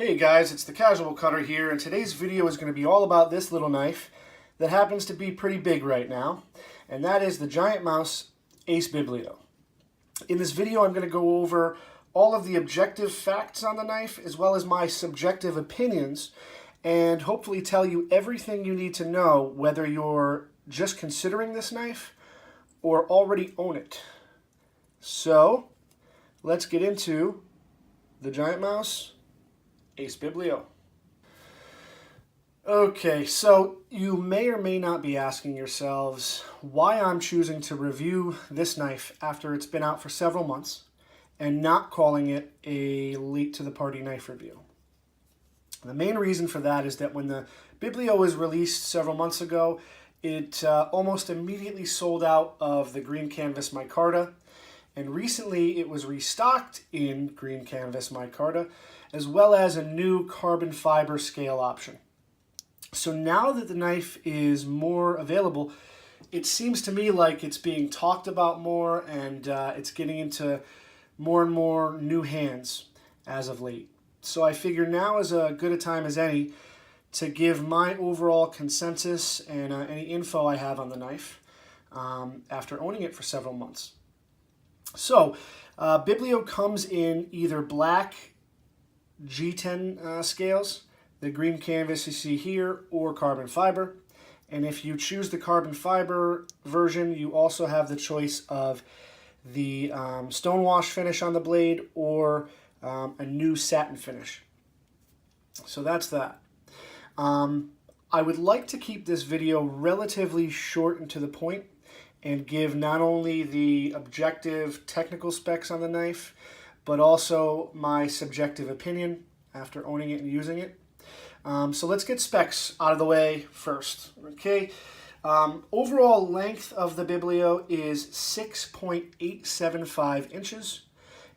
Hey guys, it's the Casual Cutter here, and today's video is going to be all about this little knife that happens to be pretty big right now, and that is the GiantMouse Ace Biblio. In this video I'm going to go over all of the objective facts on the knife as well as my subjective opinions, and hopefully tell you everything you need to know whether you're just considering this knife or already own it. So let's get into the GiantMouse Ace Biblio. Okay, so you may or may not be asking yourselves why I'm choosing to review this knife after it's been out for several months and not calling it a late to the party knife review. The main reason for that is that when the Biblio was released several months ago, it almost immediately sold out of the green canvas micarta, and recently it was restocked in green canvas micarta as well as a new carbon fiber scale option. So now that the knife is more available, it seems to me like it's being talked about more, and it's getting into more and more new hands as of late. So I figure now is as good a time as any to give my overall consensus and any info I have on the knife after owning it for several months. So Biblio comes in either black G10 scales, the green canvas you see here, or carbon fiber. And if you choose the carbon fiber version, you also have the choice of the stonewash finish on the blade or a new satin finish. So that's that. I would like to keep this video relatively short and to the point and give not only the objective technical specs on the knife, but also my subjective opinion after owning it and using it. So let's get specs out of the way first. Okay. Overall length of the Biblio is 6.875 inches.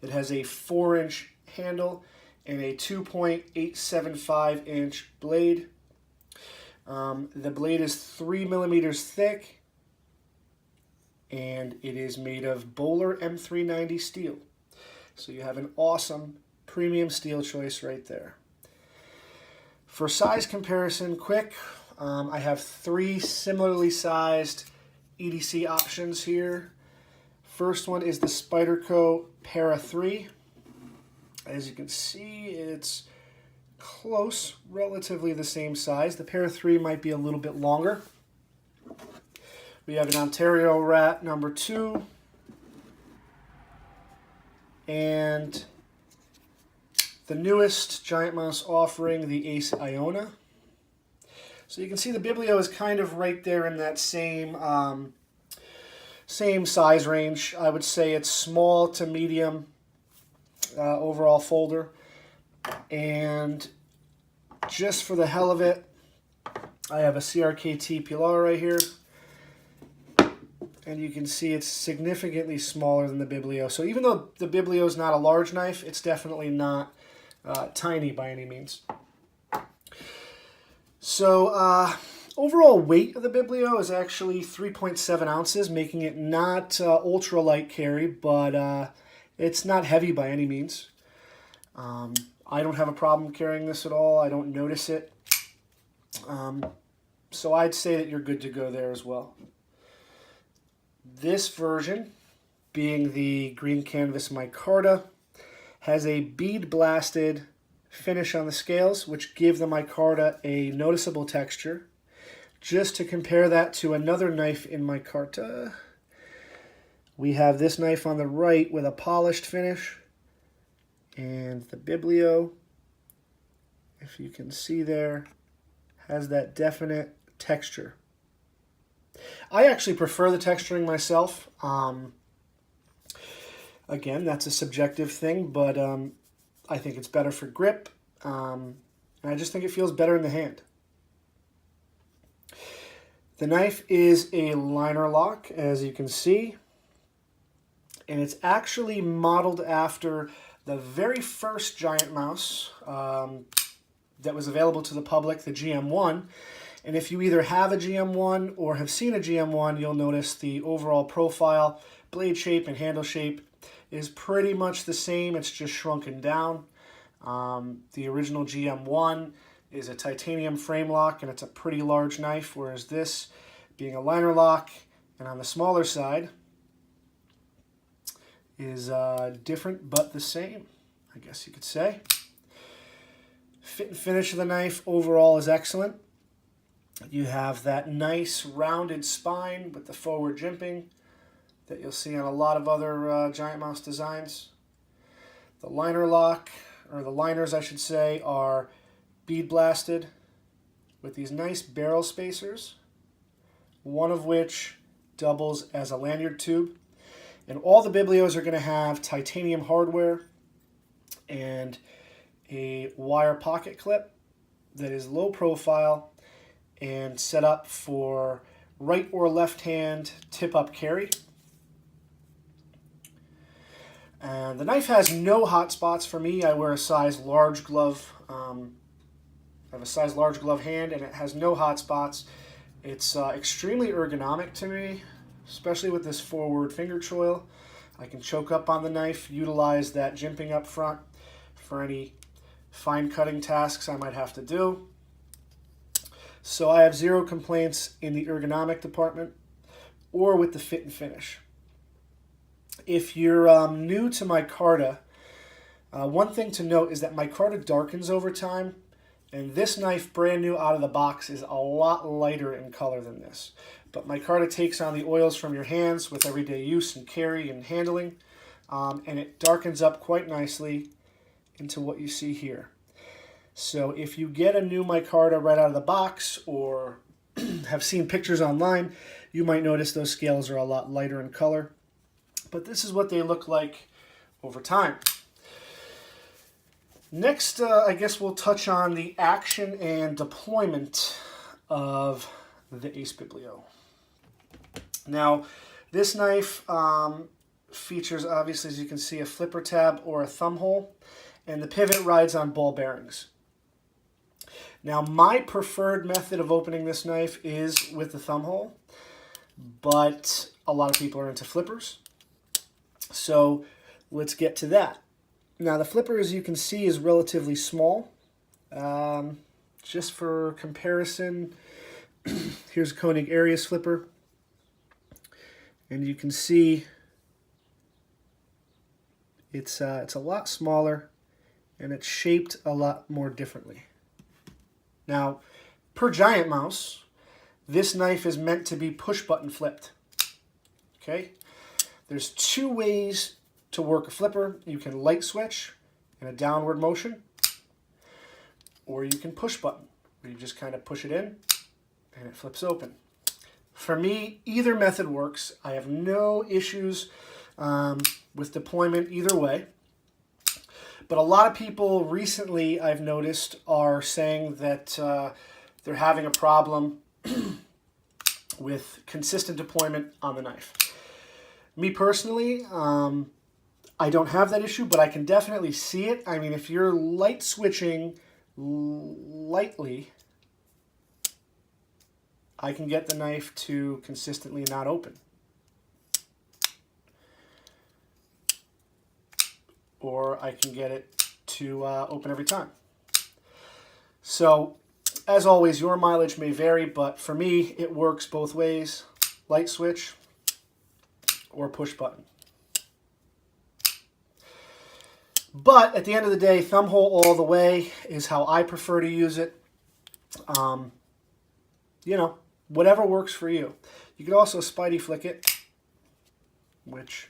It has a 4-inch handle and a 2.875-inch blade. The blade is 3 millimeters thick, and it is made of Bowler M390 steel. So you have an awesome premium steel choice right there. For size comparison, quick, I have 3 similarly sized EDC options here. First one is the Spyderco Para 3. As you can see, it's close, relatively the same size. The Para 3 might be a little bit longer. We have an Ontario Rat number 2. And the newest GiantMouse offering, the Ace Iona. So you can see the Biblio is kind of right there in that same size range. I would say it's small to medium overall folder. And just for the hell of it, I have a CRKT Pilar right here. And you can see it's significantly smaller than the Biblio. So even though the Biblio is not a large knife, it's definitely not tiny by any means. So overall weight of the Biblio is actually 3.7 ounces, making it not ultra light carry, but it's not heavy by any means. I don't have a problem carrying this at all. I don't notice it. So I'd say that you're good to go there as well. This version, being the green canvas micarta, has a bead blasted finish on the scales, which give the micarta a noticeable texture. Just to compare that to another knife in micarta, we have this knife on the right with a polished finish, and the Biblio, if you can see there, has that definite texture. I actually prefer the texturing myself. Again, that's a subjective thing, but I think it's better for grip, and I just think it feels better in the hand. The knife is a liner lock, as you can see, and it's actually modeled after the very first GiantMouse that was available to the public, the GM1. And if you either have a GM1 or have seen a GM1, you'll notice the overall profile, blade shape, and handle shape is pretty much the same. It's just shrunken down. The original GM1 is a titanium frame lock, and it's a pretty large knife, whereas this, being a liner lock and on the smaller side, is different but the same, I guess you could say. Fit and finish of the knife overall is excellent. You have that nice rounded spine with the forward jimping that you'll see on a lot of other GiantMouse designs. The liner lock, or the liners I should say, are bead blasted with these nice barrel spacers, one of which doubles as a lanyard tube. And all the Biblios are going to have titanium hardware and a wire pocket clip that is low profile and set up for right or left hand tip up carry. And the knife has no hot spots for me. I wear a size large glove. I have a size large glove hand, and it has no hot spots. It's extremely ergonomic to me, especially with this forward finger choil. I can choke up on the knife, utilize that jimping up front for any fine cutting tasks I might have to do. So I have zero complaints in the ergonomic department or with the fit and finish. If you're new to micarta, one thing to note is that micarta darkens over time, and this knife, brand new out of the box, is a lot lighter in color than this. But micarta takes on the oils from your hands with everyday use and carry and handling, and it darkens up quite nicely into what you see here. So if you get a new micarta right out of the box or have seen pictures online, you might notice those scales are a lot lighter in color. But this is what they look like over time. Next, I guess we'll touch on the action and deployment of the Ace Biblio. Now, this knife features, obviously, as you can see, a flipper tab or a thumb hole, and the pivot rides on ball bearings. Now, my preferred method of opening this knife is with the thumb hole, but a lot of people are into flippers. So let's get to that. Now, the flipper, as you can see, is relatively small. Just for comparison, here's a Koenig Arius flipper. And you can see it's a lot smaller, and it's shaped a lot more differently. Now, per GiantMouse, this knife is meant to be push button flipped. Okay? There's two ways to work a flipper. You can light switch in a downward motion, or you can push button, where you just kind of push it in and it flips open. For me, either method works. I have no issues with deployment either way. But a lot of people recently, I've noticed, are saying that they're having a problem with consistent deployment on the knife. Me personally, I don't have that issue, but I can definitely see it. I mean, if you're light switching lightly, I can get the knife to consistently not open. Or I can get it to open every time. So, as always, your mileage may vary, but for me, it works both ways. Light switch or push button. But at the end of the day, thumb hole all the way is how I prefer to use it. You know, whatever works for you. You could also Spidey flick it, which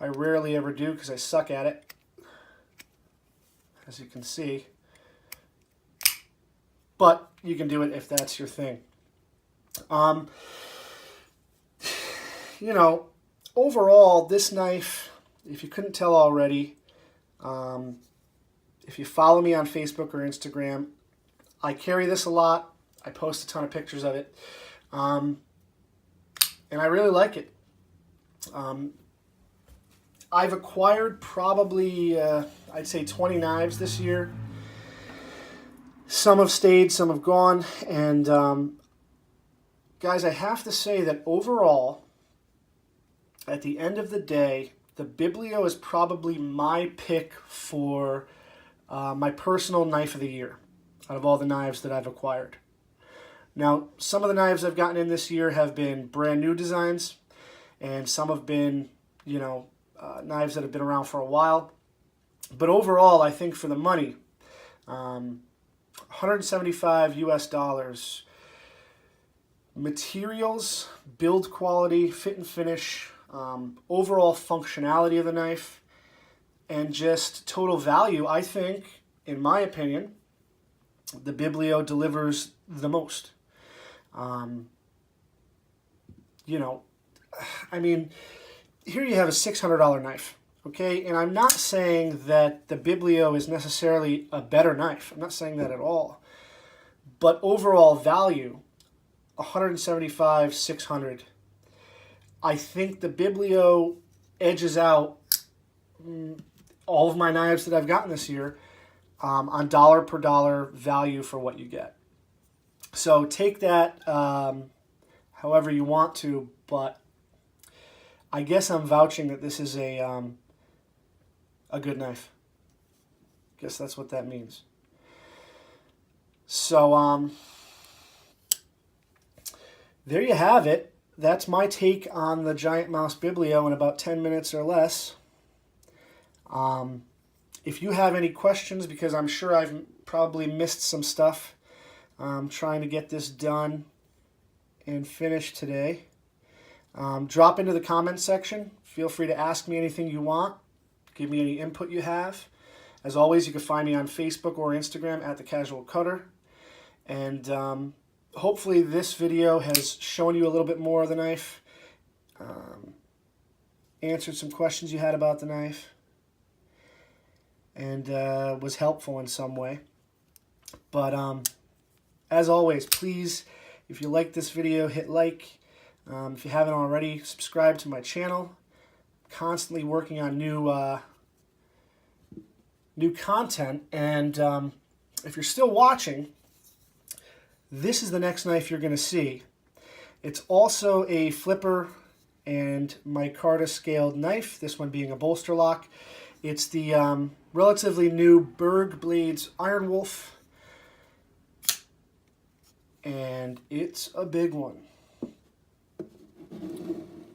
I rarely ever do because I suck at it, as you can see. But you can do it if that's your thing. You know, overall, this knife, if you couldn't tell already, if you follow me on Facebook or Instagram, I carry this a lot. I post a ton of pictures of it. And I really like it. I've acquired probably, I'd say 20 knives this year. Some have stayed, some have gone. And guys, I have to say that overall, at the end of the day, the Biblio is probably my pick for my personal knife of the year out of all the knives that I've acquired. Now, some of the knives I've gotten in this year have been brand new designs, and some have been, knives that have been around for a while. But overall, I think for the money, 175 US dollars, materials, build quality, fit and finish, overall functionality of the knife, and just total value, I think, in my opinion, the Biblio delivers the most. Here you have a $600 knife, okay? And I'm not saying that the Biblio is necessarily a better knife. I'm not saying that at all. But overall value, 175, 600. I think the Biblio edges out all of my knives that I've gotten this year on dollar per dollar value for what you get. So take that however you want to, but I guess I'm vouching that this is a good knife. I guess that's what that means. So there you have it. That's my take on the GiantMouse Biblio in about 10 minutes or less. If you have any questions, because I'm sure I've probably missed some stuff, I'm trying to get this done and finished today. Drop into the comments section. Feel free to ask me anything you want. Give me any input you have. As always, you can find me on Facebook or Instagram at The Casual Cutter. And hopefully this video has shown you a little bit more of the knife, answered some questions you had about the knife, and was helpful in some way. But as always, please, if you like this video, hit like. If you haven't already, subscribe to my channel. Constantly working on new content. And if you're still watching, this is the next knife you're going to see. It's also a flipper and micarta scaled knife, this one being a bolster lock. It's the relatively new Berg Blades Iron Wolf, and it's a big one.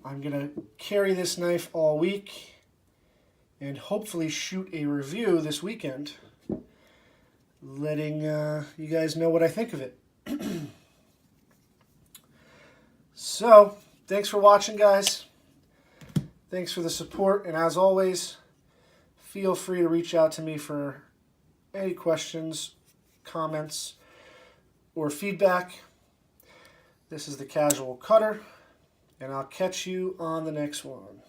I'm going to carry this knife all week and hopefully shoot a review this weekend, letting you guys know what I think of it. So, thanks for watching, guys. Thanks for the support, and as always, feel free to reach out to me for any questions, comments, or feedback. This is The Casual Cutter, and I'll catch you on the next one.